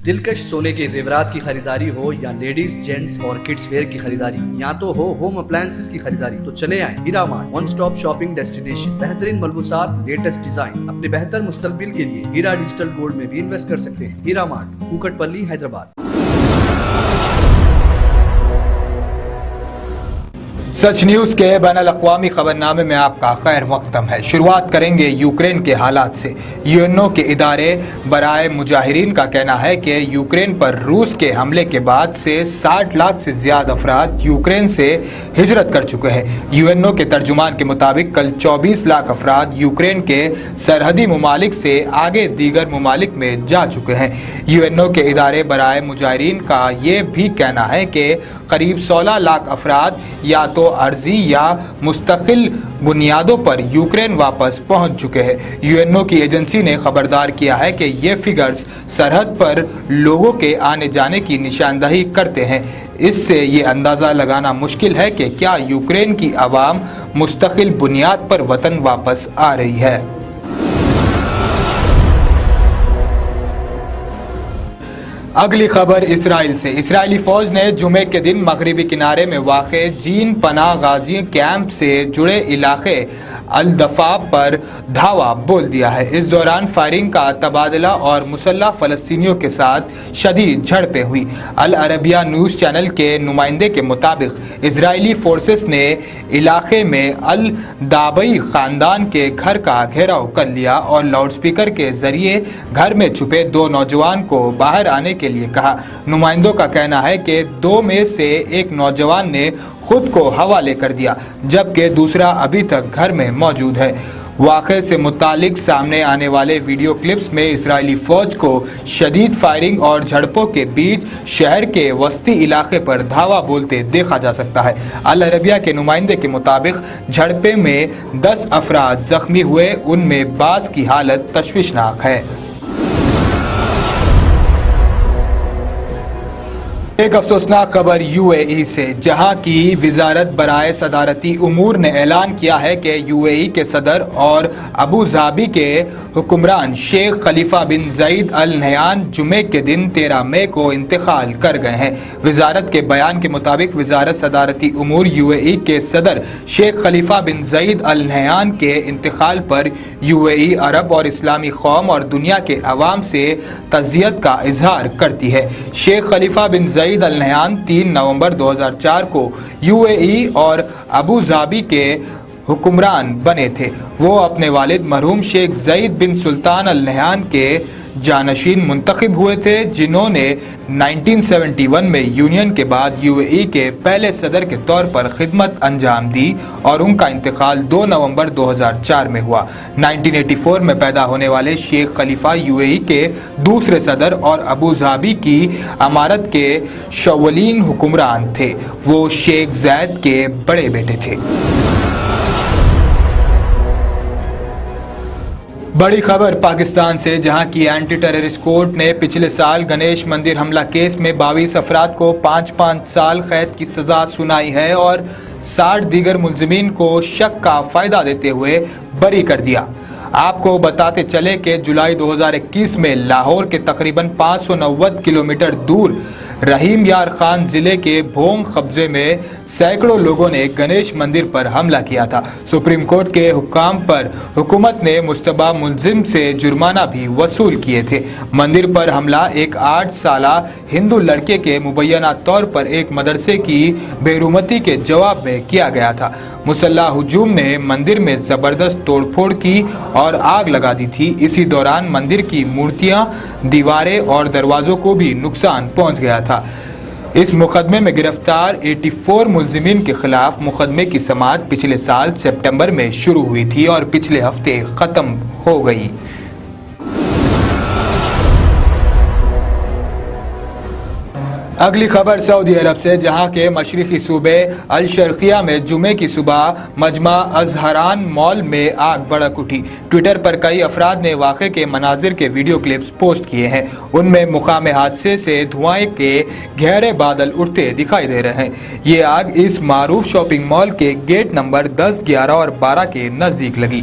دلکش سونے کے زیورات کی خریداری ہو یا لیڈیز جینٹس اور کڈس ویئر کی خریداری یا تو ہو ہوم اپلائنسز کی خریداری تو چلے آئیں Hira Mart, one stop shopping destination. بہترین ملبوسات، لیٹسٹ ڈیزائن، اپنے بہتر مستقبل کے لیے ہیرا ڈیجیٹل گولڈ میں بھی انویسٹ کر سکتے ہیں۔ ہیرا مارٹ، کوکٹ پلی، حیدرآباد۔ سچ نیوز کے بین الاقوامی خبرنامے میں آپ کا خیر مقدم ہے۔ شروعات کریں گے یوکرین کے حالات سے۔ UN کے ادارے برائے مہاجرین کا کہنا ہے کہ یوکرین پر روس کے حملے کے بعد سے 60 لاکھ سے زیادہ افراد یوکرین سے ہجرت کر چکے ہیں۔ UN کے ترجمان کے مطابق کل 24 لاکھ افراد یوکرین کے سرحدی ممالک سے آگے دیگر ممالک میں جا چکے ہیں۔ UN کے ادارے برائے مہاجرین کا یہ بھی کہنا ہے کہ قریب 16 لاکھ افراد یا تو عرضی یا مستقل بنیادوں پر یوکرین واپس پہنچ چکے ہیں۔ UN کی ایجنسی نے خبردار کیا ہے کہ یہ فگرز سرحد پر لوگوں کے آنے جانے کی نشاندہی کرتے ہیں۔ اس سے یہ اندازہ لگانا مشکل ہے کہ کیا یوکرین کی عوام مستقل بنیاد پر وطن واپس آ رہی ہے۔ اگلی خبر اسرائیل سے۔ اسرائیلی فوج نے جمعے کے دن مغربی کنارے میں واقع جین پناہ گزین کیمپ سے جڑے علاقے الدفاع پر دھاوا بول دیا ہے۔ اس دوران فائرنگ کا تبادلہ اور مسلح فلسطینیوں کے ساتھ شدید جھڑپیں ہوئی۔ العربیہ نیوز چینل کے نمائندے کے مطابق اسرائیلی فورسز نے علاقے میں الدابئی خاندان کے گھر کا گھیراؤ کر لیا اور لاؤڈ سپیکر کے ذریعے گھر میں چھپے 2 نوجوان کو باہر آنے کے لیے کہا۔ نمائندوں کا کہنا ہے کہ 2 میں سے ایک نوجوان نے خود کو حوالے کر دیا جبکہ دوسرا ابھی تک گھر میں موجود ہے۔ واقعے سے متعلق سامنے آنے والے ویڈیو کلپس میں اسرائیلی فوج کو شدید فائرنگ اور جھڑپوں کے بیچ شہر کے وسطی علاقے پر دھاوا بولتے دیکھا جا سکتا ہے۔ العربیہ کے نمائندے کے مطابق جھڑپیں میں 10 افراد زخمی ہوئے، ان میں بعض کی حالت تشویشناک ہے۔ ایک افسوسناک خبر UAE سے، جہاں کی وزارت برائے صدارتی امور نے اعلان کیا ہے کہ UAE کے صدر اور ابو ظہبی کے حکمران شیخ خلیفہ بن زید ال نہیان جمعے کے دن 13 مئی کو انتقال کر گئے ہیں۔ وزارت کے بیان کے مطابق وزارت صدارتی امور UAE کے صدر شیخ خلیفہ بن زید ال نہیان کے انتقال پر UAE عرب اور اسلامی قوم اور دنیا کے عوام سے تعزیت کا اظہار کرتی ہے۔ شیخ خلیفہ بن زید ال نہیان 3 نومبر 2004 کو UAE اور ابو ظہبی کے حکمران بنے تھے۔ وہ اپنے والد مرحوم شیخ زید بن سلطان ال نہیان کے جانشین منتخب ہوئے تھے، جنہوں نے 1971 میں یونین کے بعد UAE کے پہلے صدر کے طور پر خدمت انجام دی اور ان کا انتقال 2 نومبر 2004 میں ہوا۔ 1984 میں پیدا ہونے والے شیخ خلیفہ UAE کے دوسرے صدر اور ابو ظہبی کی امارت کے اولین حکمران تھے۔ وہ شیخ زید کے بڑے بیٹے تھے۔ بڑی خبر پاکستان سے، جہاں کی اینٹی ٹیررسٹ کورٹ نے پچھلے سال گنیش مندر حملہ کیس میں 22 افراد کو 5 سال قید کی سزا سنائی ہے اور 60 دیگر ملزمین کو شک کا فائدہ دیتے ہوئے بری کر دیا۔ آپ کو بتاتے چلے کہ جولائی 2021 میں لاہور کے تقریباً 590 کلومیٹر دور رحیم یار خان ضلع کے بھونگ قبضے میں سینکڑوں لوگوں نے گنیش مندر پر حملہ کیا تھا۔ سپریم کورٹ کے حکام پر حکومت نے مشتبہ ملزم سے جرمانہ بھی وصول کیے تھے۔ مندر پر حملہ ایک 8 سالہ ہندو لڑکے کے مبینہ طور پر ایک مدرسے کی بیرومتی کے جواب میں کیا گیا تھا۔ مسلح ہجوم نے مندر میں زبردست توڑ پھوڑ کی اور آگ لگا دی تھی۔ اسی دوران مندر کی مورتیاں، دیواریں اور دروازوں کو بھی نقصان پہنچ گیا تھا۔ اس مقدمے میں گرفتار 84 ملزمین کے خلاف مقدمے کی سماعت پچھلے سال سپٹمبر میں شروع ہوئی تھی اور پچھلے ہفتے ختم ہو گئی۔ اگلی خبر سعودی عرب سے، جہاں کے مشرقی صوبے الشرقیہ میں جمعے کی صبح مجمع ازہران مال میں آگ بھڑک اٹھی۔ ٹویٹر پر کئی افراد نے واقعے کے مناظر کے ویڈیو کلپس پوسٹ کیے ہیں۔ ان میں مقام حادثے سے دھوئیں کے گہرے بادل اٹھتے دکھائی دے رہے ہیں۔ یہ آگ اس معروف شاپنگ مال کے گیٹ نمبر 10، 11 اور 12 کے نزدیک لگی۔